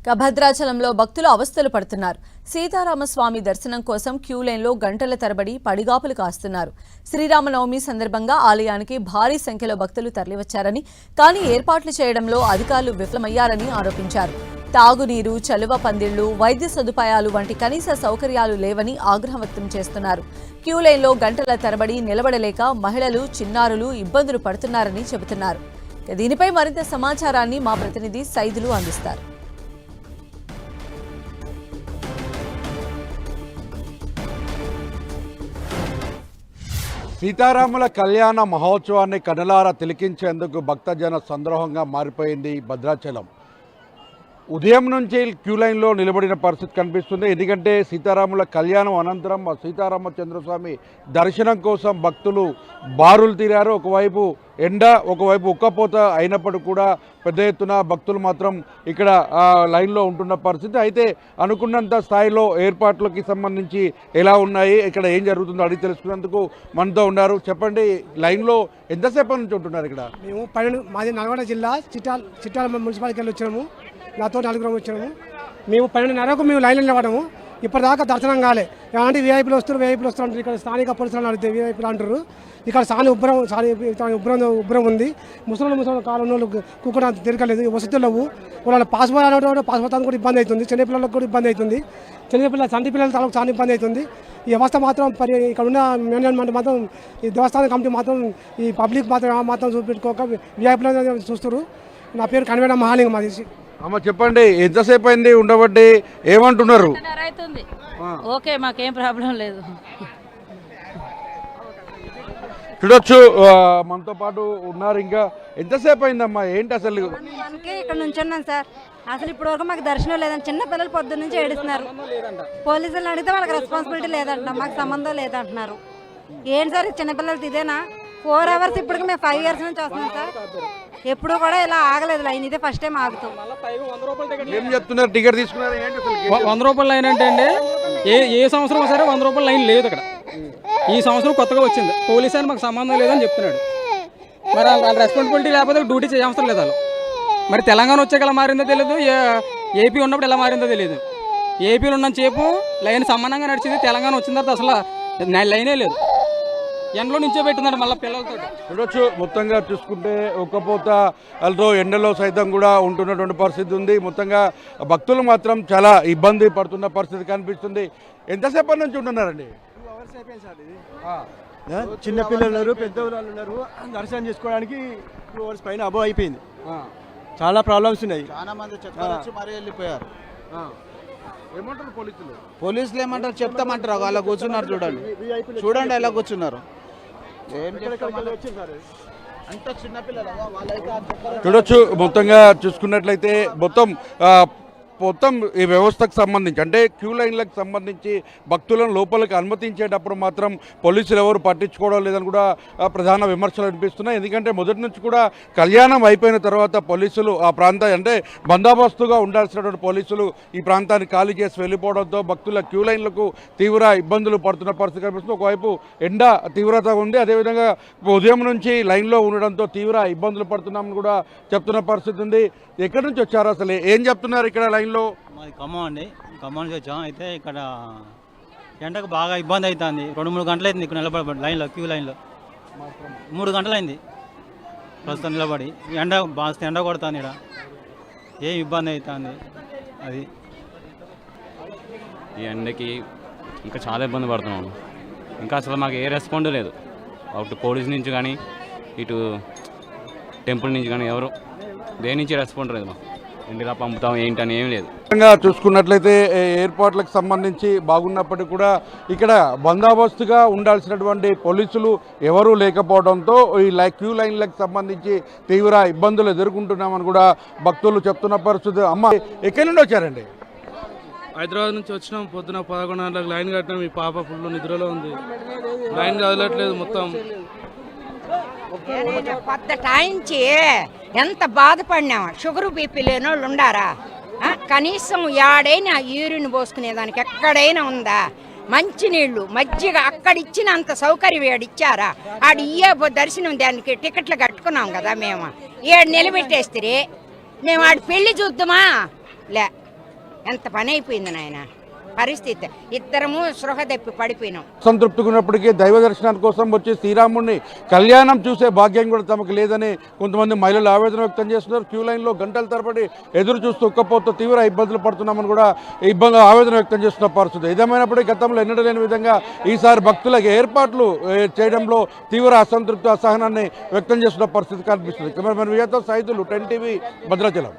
భద్రాచలంలో భక్తులు అవస్థలు పడుతున్నారు. సీతారామస్వామి దర్శనం కోసం క్యూ లైన్లో గంటల తరబడి పడిగాపులు కాస్తున్నారు. శ్రీరామనవమి సందర్భంగా ఆలయానికి భారీ సంఖ్యలో భక్తులు తరలివచ్చారని, కానీ ఏర్పాట్లు చేయడంలో అధికారులు విఫలమయ్యారని ఆరోపించారు. తాగునీరు, చలువ పందిళ్లు, వైద్య సదుపాయాలు వంటి కనీస సౌకర్యాలు లేవని ఆగ్రహం వ్యక్తం చేస్తున్నారు. క్యూ లైన్లో గంటల తరబడి నిలబడలేక మహిళలు, చిన్నారులు ఇబ్బందులు పడుతున్నారని చెబుతున్నారు. దీనిపై మరింత సమాచారాన్ని మా ప్రతినిధి సైదులు అందిస్తారు. సీతారాముల కళ్యాణ మహోత్సవాన్ని కనులారా తిలకించేందుకు భక్తజన సంద్రోహంగా మారిపోయింది భద్రాచలం. ఉదయం నుంచి క్యూ లైన్లో నిలబడిన పరిస్థితి కనిపిస్తుంది. ఎందుకంటే సీతారాముల కళ్యాణం అనంతరం సీతారామచంద్రస్వామి దర్శనం కోసం భక్తులు బారులు తీరారు. ఒకవైపు ఎండ, ఒకవైపు ఉక్కపోత అయినప్పటికీ కూడా పెద్ద ఎత్తున భక్తులు మాత్రం ఇక్కడ లైన్లో ఉంటున్న పరిస్థితి. అయితే అనుకున్నంత స్థాయిలో ఏర్పాట్లకి సంబంధించి ఎలా ఉన్నాయి, ఇక్కడ ఏం జరుగుతుందో అడిగి తెలుసుకునేందుకు మనతో ఉన్నారు. చెప్పండి, లైన్లో ఎంతసేపు నుంచి ఉంటున్నారు ఇక్కడ? మేము మాది నల్గొండ జిల్లా చిట్టాల మున్సిపాలిటీకి వెళ్ళి వచ్చాము. నాతో 4 వచ్చాము. మేము 12:30కు మేము లైన్లో నిలబడము. ఇప్పటిదాకా దర్శనం కాలే. ఎలాంటి వీఐపీలు వస్తారు అంటారు. ఇక్కడ స్థానిక పోలీసులు అడిగితే వీఐపీలు అంటారు. ఇక్కడ ఉబ్బరం ఉంది. ముసలి కాలంలో కూకుండా తిరగలేదు, వసతులు లేవు. వాళ్ళ పాస్పోర్ట్ అనేటువంటి పాస్పోర్ట్ కూడా ఇబ్బంది అవుతుంది. చిన్నపిల్లలకు కూడా ఇబ్బంది అవుతుంది. చంటి పిల్లల తలకు చాలా ఇబ్బంది అవుతుంది. ఈ వ్యవస్థ మాత్రం ఇక్కడ ఉన్న మేనేజ్మెంట్ మాత్రం, ఈ దేవస్థానం కమిటీ మాత్రం, ఈ పబ్లిక్ మాత్రం చూపెట్టుకోక వీఐపీలు చూస్తారు. నా పేరు కన్వీనర్ మహాలింగ మాది. అమ్మ చెప్పండి, ఎంతసేపు అయింది ఉండబట్టి, ఏమంటున్నారు? ఓకే, మాకేం ప్రాబ్లం లేదు. చూడొచ్చు, మనతో పాటు ఉన్నారు. ఇంకా ఎంతసేపు అయిందమ్మా, ఏంటి అసలు? ఇక్కడ నుంచి ఉన్నాం సార్. అసలు ఇప్పుడు వరకు మాకు దర్శనం లేదండి. చిన్న పిల్లలు పొద్దున్న నుంచి ఏడుస్తున్నారు. పోలీసులను అడిగితే వాళ్ళకి రెస్పాన్సిబిలిటీ లేదంటున్నారు, మాకు సంబంధం లేదంటున్నారు. ఏంటి సార్ చిన్నపిల్లలకి ఇదేనా? 4 hours ఇప్పటికి మేము 5 years నుంచి వస్తున్నాం సార్. ఎప్పుడు కూడా ఇలా ఆగలేదు లైన్, ఇదే ఫస్ట్ టైం ఆగుతాం. ఏం చెప్తున్నారు? టికెట్ తీసుకున్నారు? 100 రూపాయల లైన్ అంటే అండి, ఏ సంవత్సరం సరే 100 రూపాయల లైన్ లేదు ఇక్కడ. ఈ సంవత్సరం కొత్తగా వచ్చింది. పోలీసు అని మాకు సంబంధం లేదని చెప్తున్నాడు. మరి వాళ్ళ రెస్పాన్సిబిలిటీ లేకపోతే డ్యూటీ చేయవసరం లేదు వాళ్ళు. మరి తెలంగాణ వచ్చాక ఎలా మారిందో తెలియదు, ఏపీ ఉన్నప్పుడు ఎలా మారిందో తెలియదు. ఏపీలో ఉన్న చేపు లైన్ సమానంగా నడిచింది. తెలంగాణ వచ్చిన తర్వాత అసలు లైనే లేదు. ఎండలో నుంచో పెట్టిందండి మళ్ళీ పిల్లలతో. చూడొచ్చు, మొత్తంగా చూసుకుంటే ఉక్కపోతతో ఎండలో సైతం కూడా ఉంటున్నటువంటి పరిస్థితి ఉంది. మొత్తంగా భక్తులు మాత్రం చాలా ఇబ్బంది పడుతున్న పరిస్థితి కనిపిస్తుంది. ఎంతసేపటి నుంచి ఉంటున్నారండి? 2 hours అయిపోయింది సార్. ఇది చిన్నపిల్లలు ఉన్నారు, పెద్దవాళ్ళు ఉన్నారు. దర్శనం చేసుకోవడానికి 2 hours పైన అబోవ్ అయిపోయింది. చాలా ప్రాబ్లమ్స్ ఉన్నాయి. చాలా మంది మరీ వెళ్ళిపోయారు. ఏమంటారు పోలీసులు? ఏమంటారు చెప్తామంటారు. అలా కూర్చున్నారు, చూడండి ఎలా కూర్చున్నారు. అంత చిన్నపిల్లలు చూడొచ్చు. మొత్తంగా చూసుకున్నట్లయితే మొత్తం ఈ వ్యవస్థకు సంబంధించి, అంటే క్యూ లైన్లకు సంబంధించి భక్తులను లోపలికి అనుమతించేటప్పుడు మాత్రం పోలీసులు ఎవరు పట్టించుకోవడం లేదని కూడా ప్రధాన విమర్శలు అనిపిస్తున్నాయి. ఎందుకంటే మొదటి నుంచి కూడా కళ్యాణం అయిపోయిన తర్వాత పోలీసులు ఆ అంటే బందోబస్తుగా ఉండాల్సినటువంటి పోలీసులు ఈ ప్రాంతాన్ని ఖాళీ చేసి వెళ్ళిపోవడంతో భక్తుల క్యూ లైన్లకు తీవ్ర ఇబ్బందులు పడుతున్న పరిస్థితి కనిపిస్తుంది. ఒకవైపు ఎండ తీవ్రత ఉంది, అదేవిధంగా ఉదయం నుంచి లైన్లో ఉండడంతో తీవ్ర ఇబ్బందులు పడుతున్నామని కూడా చెప్తున్న పరిస్థితి ఉంది. ఎక్కడి నుంచి వచ్చారు, అసలు ఏం చెప్తున్నారు ఇక్కడ లైన్లో? మాది ఖమ్మం అండి. ఖమ్మం నుంచి వచ్చాం. అయితే ఇక్కడ ఎండకు బాగా ఇబ్బంది అవుతుంది. 2-3 గంటలు అవుతుంది ఇక్కడ నిలబడి లైన్లో, క్యూ లైన్లో 3 గంటలు అయింది ప్రస్తుతం నిలబడి. ఎండ కొడుతుంది. ఇక్కడ ఏం ఇబ్బంది అవుతుంది. అది ఈ ఎండకి ఇంకా చాలా ఇబ్బంది పడుతున్నాము. ఇంకా అసలు మాకు ఏ రెస్పాండ్ లేదు. అటు పోలీస్ నుంచి కానీ, ఇటు టెంపుల్ నుంచి కానీ ఎవరు దేని నుంచి రెస్పాండ్ లేదు. మాకు ఇంటిలా పంపుతాం ఏంటని ఏం లేదు. చూసుకున్నట్లయితే ఏర్పాట్లకు సంబంధించి బాగున్నప్పటికీ కూడా ఇక్కడ బందోబస్తుగా ఉండాల్సినటువంటి పోలీసులు ఎవరూ లేకపోవడంతో ఈ క్యూ లైన్లకు సంబంధించి తీవ్ర ఇబ్బందులు ఎదుర్కొంటున్నామని కూడా భక్తులు చెప్తున్న పరిస్థితి. అమ్మ, ఎక్కడి నుండి వచ్చారండి? హైదరాబాద్ నుంచి వచ్చినాం. పొద్దున 11 గంటలకు లైన్ కట్టినాం. ఈ పాప ఫుల్ నిద్రలో ఉంది, లైన్ కదలట్లేదు మొత్తం. కొత్త టైంచి ఎంత బాధపడినామా. షుగర్ బీపీ లేని వాళ్ళు ఉండారా? కనీసం ఏడైనా యూరిన్ పోసుకునేదానికి ఎక్కడైనా ఉందా? మంచినీళ్ళు, మజ్జిగ అక్కడ ఇచ్చినంత సౌకర్యం ఏడిచ్చారా? ఇయ్యే దర్శనం దానికి టికెట్లు కట్టుకున్నాం కదా మేము. 7 నిలబెట్టేస్తే మేము ఆడి పెళ్లి చూద్దామా? లే, ఎంత పని అయిపోయింది నాయన పరిస్థితి. ఇద్దరము సృహ తప్పి పడిపోయినాం. సంతృప్తిగా ఉన్నప్పటికీ దైవ దర్శనాని కోసం వచ్చి శ్రీరాముడిని కళ్యాణం చూసే భాగ్యం కూడా తమకు లేదని కొంతమంది మహిళలు ఆవేదన వ్యక్తం చేస్తున్నారు. క్యూ లైన్లో గంటల తరబడి ఎదురు చూస్తూ ఉక్కపోతూ తీవ్ర ఇబ్బందులు పడుతున్నామని కూడా ఆవేదన వ్యక్తం చేస్తున్న పరిస్థితి. ఏదేమైనప్పటికీ గతంలో ఎన్నడూ లేని విధంగా ఈసారి భక్తులకు ఏర్పాట్లు చేయడంలో తీవ్ర అసంతృప్తి అసహనాన్ని వ్యక్తం చేస్తున్న పరిస్థితి కనిపిస్తుంది. కెమెరామెన్ విజయ్తో సైదులు 10 టీవీ భద్రాచలం.